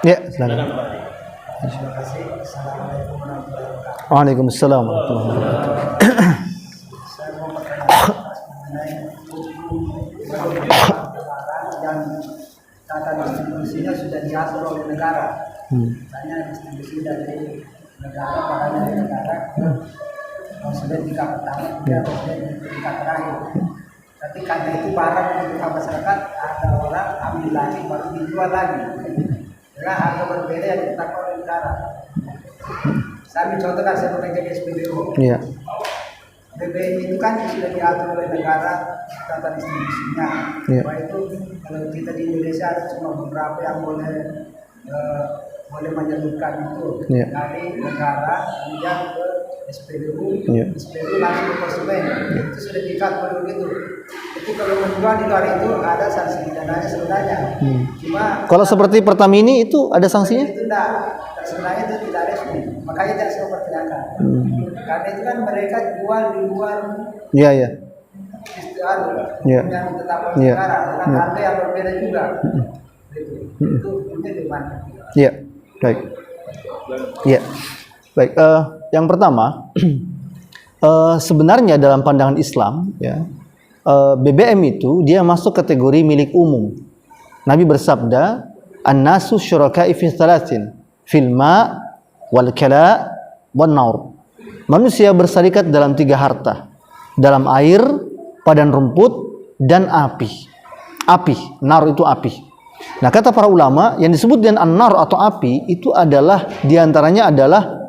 Ya, silakan. Terima kasih. Assalamualaikum warahmatullahi wabarakatuh. Waalaikumsalam warahmatullahi wabarakatuh. Saya mau bertanya mengenai yang tata distribusinya sudah diatur oleh negara. Misalnya distribusi dari negara, barang dari negara sudah tingkat pertama, sudah tingkat terakhir. Tapi karena itu barang untuk masyarakat, ada orang ambil lagi baru dijual lagi. Dengan harga berbeda yang ditetapkan oleh negara. Saya contohkan saya bekerja di SPBU. Iya. BBM itu kan sudah diatur oleh negara tata distribusinya. Iya. Bahwa itu kalau kita di Indonesia ada cuma beberapa yang boleh menyalurkan itu dari negara kemudian ke SPBU, SPBU langsung ke konsumen. Itu sudah diatur begitu. Itu kalau menjual di luar itu ada sanksi pidananya sebenarnya. Cuma kalau seperti Pertamini itu ada sanksinya? itu sebenarnya itu tidak resmi. Makanya tidak saya pertanyakan. Karena itu kan mereka jual di luar. Iya, iya. Yang ditetapkan negara dengan harga yang berbeda juga. Itu gimana? Iya, baik. Iya, baik. Yang pertama, sebenarnya dalam pandangan Islam, ya, BBM itu dia masuk kategori milik umum. Nabi bersabda, "An-nasu syuraka'i fi thalathin, fil ma' wal kala' wan naur." Manusia berserikat dalam 3 harta, dalam air, padan rumput, dan api. Api, nar itu api. Nah, kata para ulama, yang disebut dengan an-nar atau api itu adalah diantaranya adalah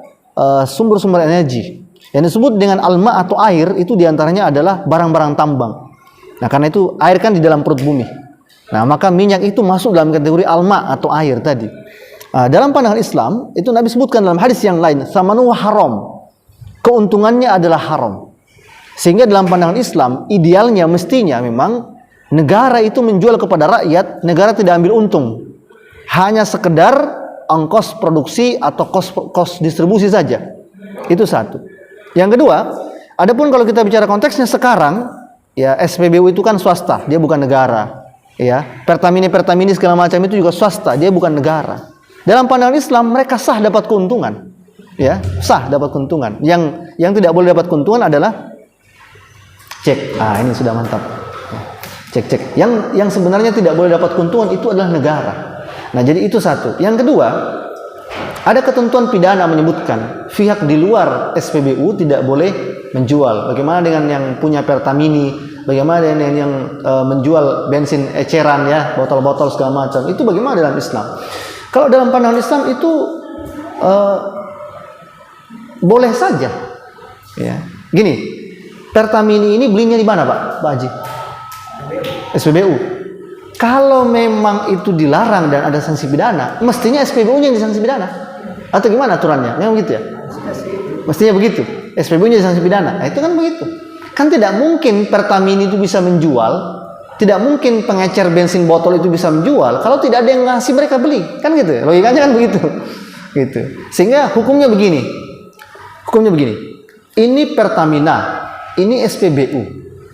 sumber-sumber energi. Yang disebut dengan alma atau air itu diantaranya adalah barang-barang tambang. Nah, karena itu air kan di dalam perut bumi. Nah, maka minyak itu masuk dalam kategori alma atau air tadi. Dalam pandangan Islam itu Nabi sebutkan dalam hadis yang lain, samanu haram. Keuntungannya adalah haram. Sehingga dalam pandangan Islam idealnya mestinya memang negara itu menjual kepada rakyat, negara tidak ambil untung. Hanya sekedar ongkos produksi atau kos distribusi saja. Itu satu. Yang kedua, adapun kalau kita bicara konteksnya sekarang, ya SPBU itu kan swasta, dia bukan negara. Ya, Pertamini segala macam itu juga swasta, dia bukan negara. Dalam pandangan Islam mereka sah dapat keuntungan. Ya, sah dapat keuntungan. Yang tidak boleh dapat keuntungan adalah cek. Ini sudah mantap. Cek. Yang sebenarnya tidak boleh dapat keuntungan itu adalah negara. Nah, jadi itu satu. Yang kedua, ada ketentuan pidana menyebutkan pihak di luar SPBU tidak boleh menjual. Bagaimana dengan yang punya Pertamini? Bagaimana dengan yang menjual bensin eceran, ya, botol-botol segala macam? Itu bagaimana dalam Islam? Kalau dalam pandangan Islam itu boleh saja. Ya. Gini, Pertamini ini belinya di mana, Pak Haji? SPBU. Kalau memang itu dilarang dan ada sanksi pidana, mestinya SPBU-nya yang disanksi pidana. Atau gimana aturannya? Memang begitu ya? Mestinya begitu. SPBU-nya disanksi pidana. Nah, itu kan begitu. Kan tidak mungkin Pertamini itu bisa menjual, tidak mungkin pengecer bensin botol itu bisa menjual kalau tidak ada yang ngasih mereka beli. Kan gitu ya? Logikanya kan begitu. Gitu. Sehingga hukumnya begini. Ini Pertamina, ini SPBU.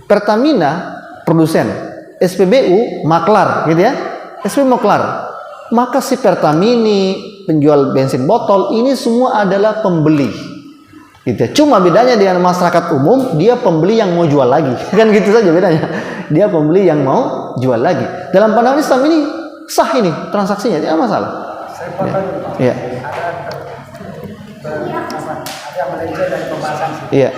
Pertamina produsen, SPBU maklar, gitu ya. SPBU maklar. Maka si Pertamini, penjual bensin botol, ini semua adalah pembeli. Gitu ya. Cuma bedanya dengan masyarakat umum, dia pembeli yang mau jual lagi. Kan gitu saja bedanya. Dia pembeli yang mau jual lagi. Dalam pandangan Islam ini sah ini transaksinya, tidak masalah. Saya potong. Ya. Ada melenceng dari pembahasan. Iya.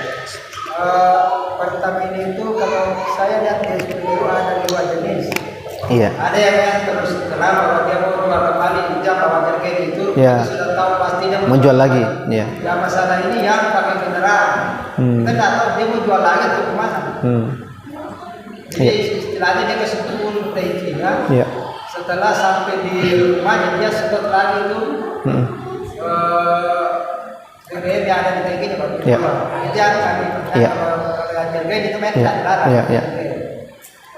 Pertamina itu kalau saya lihat di SPBU ada 2 jenis. Iya. Ada yang terus terang bahwa dia mau jual kembali jam bahwa harga itu sudah tahu pastinya mau jual lagi. Iya. Yang masalah ini yang pakai kendaraan. Kita nggak tahu dia mau jual lagi atau kemana. Jadi istilahnya dia ke 10 ya. Iya. Setelah sampai di rumahnya dia setot lagi itu. BBM yang ada di tanki ini baru dijual. Jangan kami harga itu memang tidak dilarang. Iya.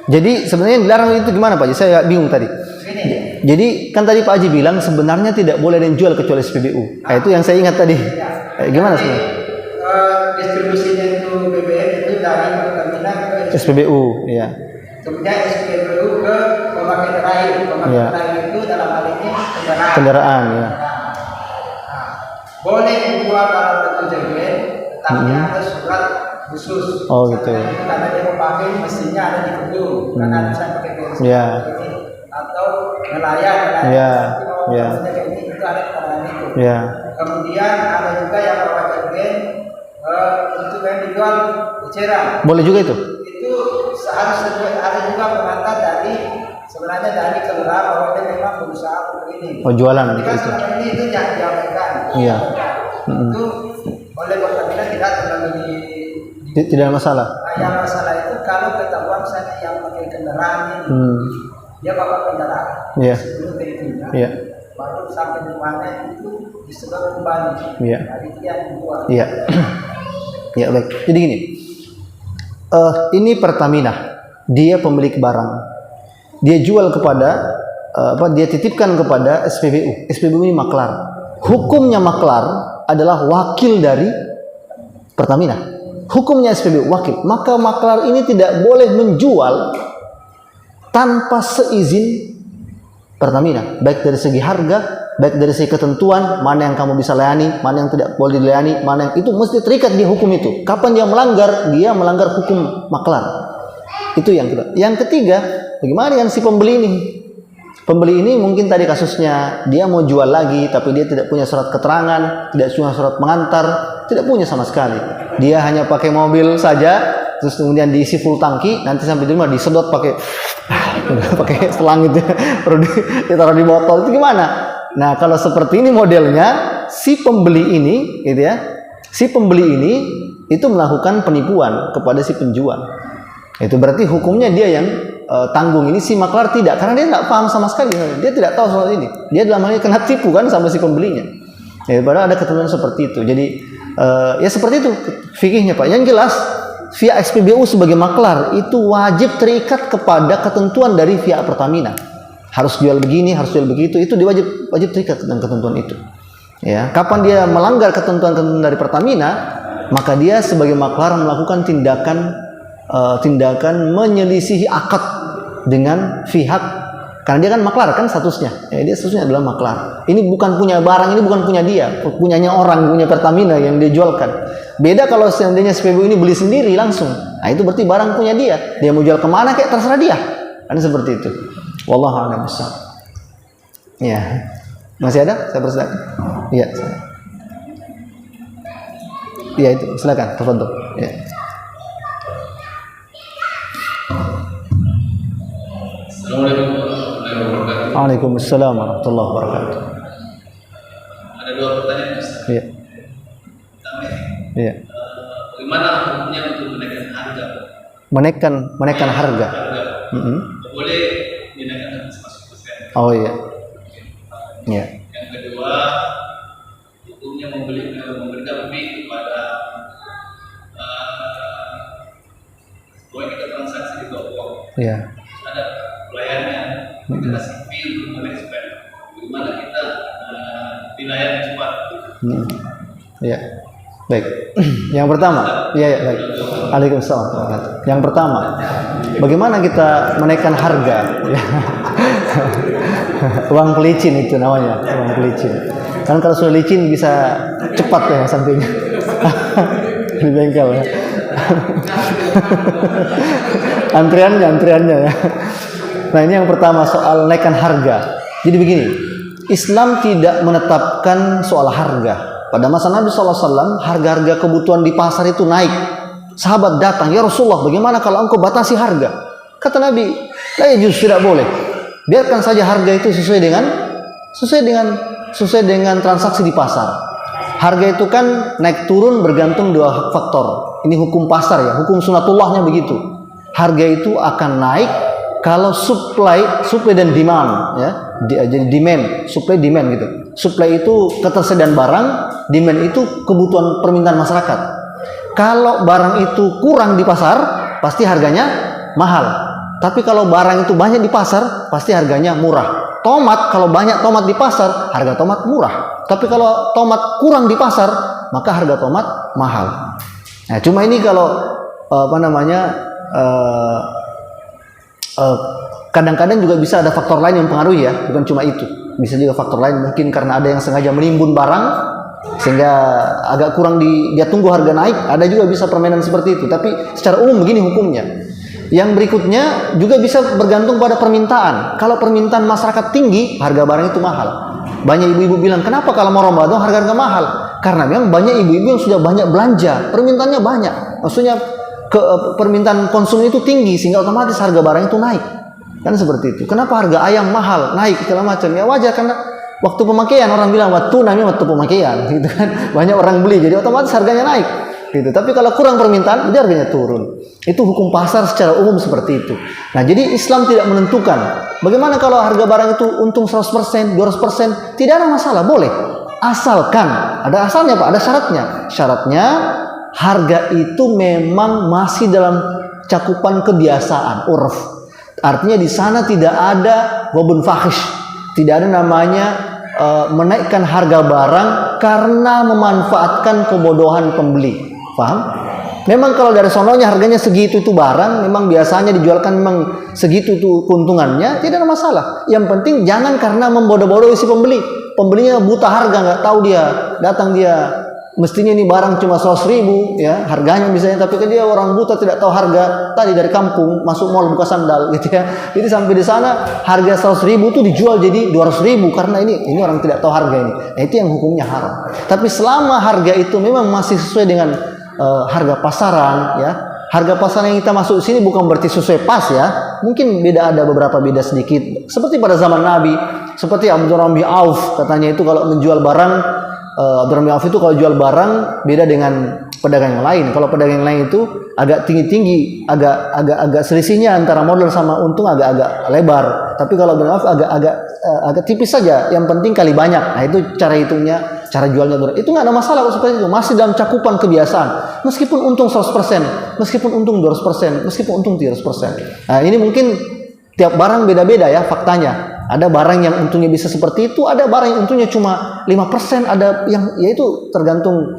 Jadi sebenarnya yang dilarang itu gimana Pak Haji? Saya bingung tadi. Jadi kan tadi Pak Haji bilang sebenarnya tidak boleh dijual kecuali SPBU. Itu yang saya ingat tadi. Gimana sebenarnya? Distribusinya itu BBM itu dari Pertamina ke SPBU, ya. Kemudian SPBU ke pemakai terakhir. Pemakai Ya. terakhir itu dalam hal ini kendaraan. Kendaraan, ya. Nah, boleh dijual dalam bentuk JGN, tapi ada surat khusus. Oh, gitu. Karena dia memakai mesinnya ada di gedung, karena bisa pakai bensin Ya. ini atau nelayan. Ya. Seperti Ya. ini itu ada keterangan itu. Ya. Kemudian ada juga yang bawa JGN untuk yang dijual eceran. Boleh juga itu. Itu seharusnya ada juga pengantar dari sebenarnya dari kelurahan bahwa dia memang berusaha untuk ini. Oh, jualan Jadi gitu kan itu. selama ini itu yang diabaikan. Iya. Itu oleh Pertamina tidak terlalu Tidak ada masalah. yang masalah itu kalau ketahuan misalnya yang pakai kendaraan ini dia bawa kendaraan Iya. sebelum ke itunya, Iya. baru sampai rumahnya itu disedot kembali. Iya. Nah, itu yang dibuat. Iya. Ya, baik. Jadi gini. Ini Pertamina. Dia pemilik barang. Dia jual kepada dia titipkan kepada SPBU. SPBU ini maklar. Hukumnya maklar adalah wakil dari Pertamina. Hukumnya SPBU wakil. Maka maklar ini tidak boleh menjual tanpa seizin Pertamina, baik dari segi harga, baik dari segi ketentuan, mana yang kamu bisa layani, mana yang tidak boleh dilayani, mana yang itu mesti terikat di hukum itu. Kapan dia melanggar hukum maklar. Itu yang kedua. Yang ketiga, bagaimana dengan si pembeli ini? Pembeli ini mungkin tadi kasusnya dia mau jual lagi, tapi dia tidak punya surat keterangan, tidak punya surat pengantar, tidak punya sama sekali. Dia hanya pakai mobil saja, terus kemudian diisi full tangki, nanti sampai di rumah disedot pakai selang itu, ditaruh di botol, itu gimana? Nah, kalau seperti ini modelnya, si pembeli ini, gitu ya, si pembeli ini itu melakukan penipuan kepada si penjual. Itu berarti hukumnya dia yang tanggung. Ini si maklar tidak, karena dia nggak paham sama sekali, dia tidak tahu soal ini. Dia dalam hal ini kena tipu kan sama si pembelinya. Ya, padahal ada ketentuan seperti itu. Jadi ya seperti itu fikihnya Pak. Yang jelas via SPBU sebagai maklar itu wajib terikat kepada ketentuan dari via Pertamina. Harus jual begini, harus jual begitu, itu dia wajib terikat dengan ketentuan itu. Ya, kapan dia melanggar ketentuan dari Pertamina, maka dia sebagai maklar melakukan tindakan menyelisihi akad dengan pihak, karena dia kan maklar kan statusnya. Ya, dia statusnya adalah maklar. Ini bukan punya barang, ini bukan punya dia, punyanya orang, punya Pertamina yang dia jualkan. Beda kalau seandainya SPBU ini beli sendiri langsung. Nah, itu berarti barang punya dia. Dia mau jual kemana kayak terserah dia. Kan seperti itu. Wallahu a'lam bishawab. Ya. Masih ada? Saya persilakan. Iya. Iya itu. Silakan. Tafadhol. Ya. Assalamualaikum warahmatullahi wabarakatuh. Waalaikumsalam warahmatullahi wabarakatuh. Ada dua pertanyaan Mas. Iya. Pertama, Iya. bagaimana hukumnya untuk menaikkan harga? Menaikkan harga. Boleh dinaikkan 100%. Oh iya. Iya. Yang kedua, hukumnya memberikan lebih kepada bahwa kita transaksi di toko. Iya. Ada pelayannya, kita kasih fee untuk menekspor. Bagaimana kita dilayani cepat? Iya. Baik. Yang pertama, iya baik. Waalaikumsalam. Yang pertama, bagaimana kita menaikkan harga? Ya. Uang pelicin itu namanya, uang pelicin. Kan kalau sudah licin bisa cepat ya sampainya. Di bengkel ya. antriannya ya. Nah, ini yang pertama soal naikkan harga. Jadi begini, Islam tidak menetapkan soal harga. Pada masa Nabi SAW, harga-harga kebutuhan di pasar itu naik. Sahabat datang, ya Rasulullah, bagaimana kalau engkau batasi harga? Kata Nabi, justru tidak boleh. Biarkan saja harga itu sesuai dengan transaksi di pasar. Harga itu kan naik turun bergantung dua faktor. Ini hukum pasar ya, hukum sunatullahnya begitu. Harga itu akan naik kalau supply dan demand ya. Jadi demand, supply demand gitu. Supply itu ketersediaan barang, demand itu kebutuhan permintaan masyarakat. Kalau barang itu kurang di pasar, pasti harganya mahal. Tapi kalau barang itu banyak di pasar, pasti harganya murah. Tomat, kalau banyak tomat di pasar, harga tomat murah. Tapi kalau tomat kurang di pasar, maka harga tomat mahal. Nah, cuma ini kalau kadang-kadang juga bisa ada faktor lain yang mempengaruhi ya, bukan cuma itu. Bisa juga faktor lain, mungkin karena ada yang sengaja menimbun barang sehingga agak kurang dia tunggu harga naik. Ada juga bisa permainan seperti itu. Tapi secara umum begini hukumnya. Yang berikutnya juga bisa bergantung pada permintaan. Kalau permintaan masyarakat tinggi, harga barang itu mahal. Banyak ibu-ibu bilang, kenapa kalau mau Ramadan harga mahal? Karena memang banyak ibu-ibu yang sudah banyak belanja, permintaannya banyak. Maksudnya permintaan konsumen itu tinggi sehingga otomatis harga barang itu naik. Kan seperti itu. Kenapa harga ayam mahal, naik segala macam? Ya wajar, karena waktu pemakaian orang bilang waktu pemakaian, gitu kan. Banyak orang beli, jadi otomatis harganya naik. Gitu. Tapi kalau kurang permintaan, jadi harganya turun. Itu hukum pasar secara umum seperti itu. Nah, jadi Islam tidak menentukan. Bagaimana kalau harga barang itu untung 100%, 200%, tidak ada masalah, boleh. Asalkan ada asalnya Pak, ada syaratnya. Syaratnya harga itu memang masih dalam cakupan kebiasaan, urf. Artinya di sana tidak ada wabun fahish, tidak ada namanya menaikkan harga barang karena memanfaatkan kebodohan pembeli. Paham? Memang kalau dari sononya harganya segitu itu barang, memang biasanya dijualkan memang segitu itu keuntungannya, tidak ada masalah. Yang penting jangan karena membodoh-bodohi si pembeli. Pembelinya buta harga, nggak tahu dia, datang dia mestinya ini barang cuma 100.000 ya harganya misalnya, tapi kan dia orang buta tidak tahu harga, tadi dari kampung masuk mall buka sandal gitu ya, jadi sampai di sana harga 100.000 itu dijual jadi 200.000 karena ini orang tidak tahu harga ini. Nah, itu yang hukumnya haram. Tapi selama harga itu memang masih sesuai dengan harga pasaran ya, harga pasaran yang kita masuk sini bukan berarti sesuai pas ya, mungkin beda, ada beberapa beda sedikit seperti pada zaman Nabi, seperti Abdurrahman bin Auf katanya itu kalau menjual barang, Abdurrahman bin Auf itu kalau jual barang beda dengan pedagang yang lain. Kalau pedagang yang lain itu agak tinggi-tinggi, agak selisihnya antara modal sama untung agak lebar. Tapi kalau Abdurrahman bin Auf agak tipis saja. Yang penting kali banyak. Nah, itu cara hitungnya, cara jualnya. Itu nggak ada masalah kalau seperti itu. Masih dalam cakupan kebiasaan. Meskipun untung 100%, meskipun untung 200%, meskipun untung 300%. Nah, ini mungkin tiap barang beda-beda ya faktanya. Ada barang yang untungnya bisa seperti itu, ada barang yang untungnya cuma 5%, ada yang yaitu tergantung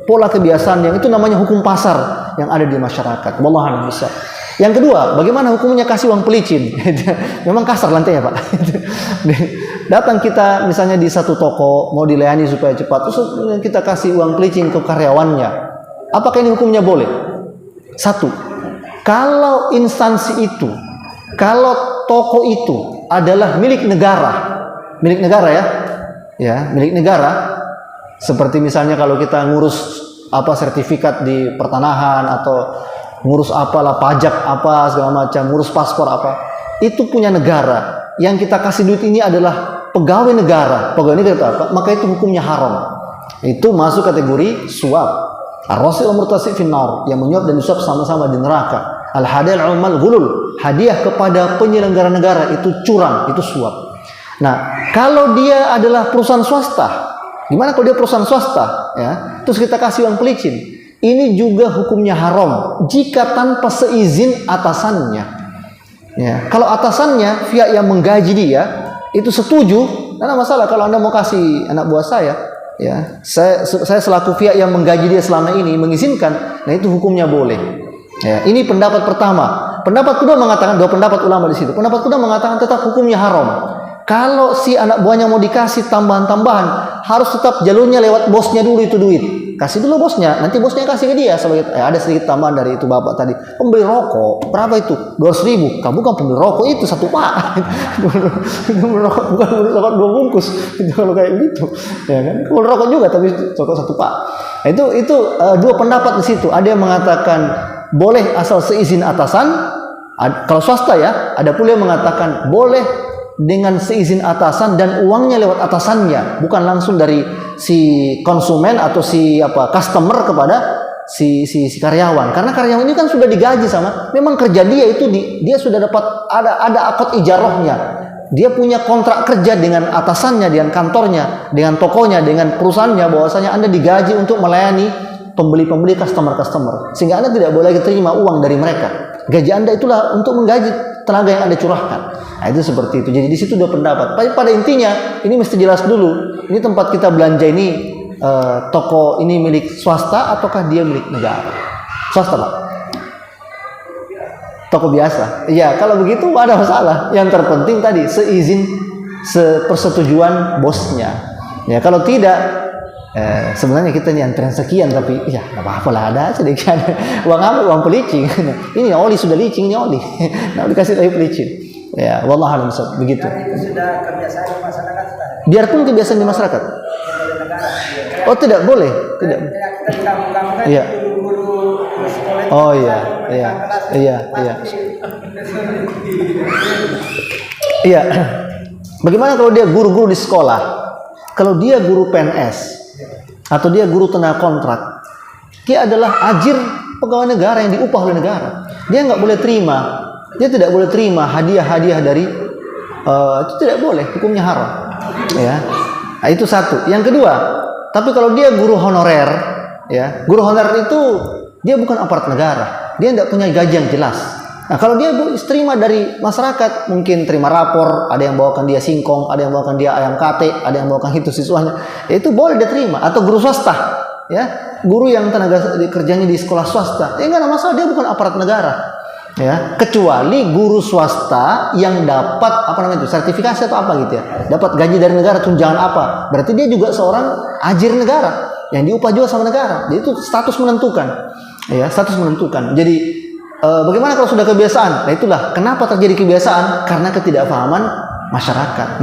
pola kebiasaan yang itu namanya hukum pasar yang ada di masyarakat. Wallahu a'lam bishawab. Yang kedua, bagaimana hukumnya kasih uang pelicin? Memang kasar lantainya Pak. Datang kita misalnya di satu toko mau dilayani supaya cepat, terus kita kasih uang pelicin ke karyawannya. Apakah ini hukumnya boleh? Satu, kalau instansi itu, kalau toko itu adalah milik negara ya, milik negara. Seperti misalnya kalau kita ngurus sertifikat di pertanahan atau ngurus apalah pajak apa segala macam, ngurus paspor apa, itu punya negara. Yang kita kasih duit ini adalah pegawai negara itu apa? Maka itu hukumnya haram. Itu masuk kategori suap. Ar-rasil murtasi finnar, yang menyuap dan disuap sama-sama di neraka. Al-hadiah al-amal ghulul, hadiah kepada penyelenggara negara itu curang, itu suap. Nah, kalau dia adalah perusahaan swasta, gimana kalau dia perusahaan swasta ya, terus kita kasih uang pelicin, ini juga hukumnya haram jika tanpa seizin atasannya ya. Kalau atasannya pihak yang menggaji dia itu setuju, tidak ada masalah. Kalau Anda mau kasih anak buah saya ya, saya selaku pihak yang menggaji dia selama ini mengizinkan, nah itu hukumnya boleh ya. Ini pendapat pertama. Pendapat kedua mengatakan, dua pendapat ulama di situ. Pendapat kedua mengatakan tetap hukumnya haram. Kalau si anak buahnya mau dikasih tambahan-tambahan, harus tetap jalurnya lewat bosnya dulu itu duit. Kasih dulu bosnya, nanti bosnya kasih ke dia sebagai ada sedikit tambahan dari itu bapak tadi. Pembeli rokok, berapa itu? 200.000. Kamu kan pembeli rokok itu satu pak. Pembeli rokok bukan pembeli rokok 2 bungkus. Kalau kayak gitu, ya kan? Pembeli rokok juga tapi rokok satu pak. Nah, itu dua pendapat di situ. Ada yang mengatakan boleh asal seizin atasan. Kalau swasta ya, ada pula yang mengatakan boleh dengan seizin atasan dan uangnya lewat atasannya, bukan langsung dari si konsumen atau si customer kepada si karyawan. Karena karyawan ini kan sudah digaji sama, memang kerja dia itu dia sudah dapat ada akad ijarahnya. Dia punya kontrak kerja dengan atasannya, dengan kantornya, dengan tokonya, dengan perusahaannya, bahwasanya Anda digaji untuk melayani pembeli-pembeli customer. Sehingga Anda tidak boleh terima uang dari mereka. Gaji Anda itulah untuk menggaji tenaga yang Anda curahkan. Nah, itu seperti itu. Jadi di situ dua pendapat. Pada intinya ini mesti jelas dulu. Ini tempat kita belanja ini toko ini milik swasta ataukah dia milik negara? Swasta Pak. toko biasa. Iya, kalau begitu nggak ada masalah. Yang terpenting tadi sepersetujuan bosnya. Ya, kalau tidak, sebenarnya kita nih antrean sekian, tapi ya nggak apa-apa lah, ada aja deh kan. Uang apa? Uang pelicin. Ini oli sudah licin, ini oli. Nah, dikasih lagi pelicin. Ya, wallah alam begitu. Dan itu sudah kebiasaan di masyarakat sekarang. Biarpun kebiasaan di masyarakat. Oleh negara. Oh, tidak boleh, tidak. Kayak kita di kampung-kampung kan Iya. guru-guru sekolah itu Oh kan iya, mereka iya, kelas iya, iya. pasti Iya. Bagaimana kalau dia guru-guru di sekolah? Kalau dia guru PNS atau dia guru tenaga kontrak, dia adalah ajir pegawai negara yang diupah oleh negara. Dia nggak boleh terima, dia tidak boleh terima hadiah-hadiah dari itu tidak boleh, hukumnya haram. Ya, nah, itu satu. Yang kedua, tapi kalau dia guru honorer, ya, guru honorer itu dia bukan aparat negara, dia tidak punya gaji yang jelas. Nah, kalau dia terima dari masyarakat, mungkin terima rapor, ada yang bawakan dia singkong, ada yang bawakan dia ayam kate, ada yang bawakan itu siswanya, ya itu boleh dia terima. Atau guru swasta, ya, guru yang tenaga kerjanya di sekolah swasta, ya nggak ada masalah, dia bukan aparat negara, ya, kecuali guru swasta yang dapat apa namanya itu, sertifikasi atau apa gitu ya, dapat gaji dari negara, tunjangan apa, berarti dia juga seorang ajir negara yang diupah juga sama negara. Jadi itu status menentukan, ya, status menentukan. Jadi bagaimana kalau sudah kebiasaan? Nah, itulah kenapa terjadi kebiasaan, karena ketidakpahaman masyarakat.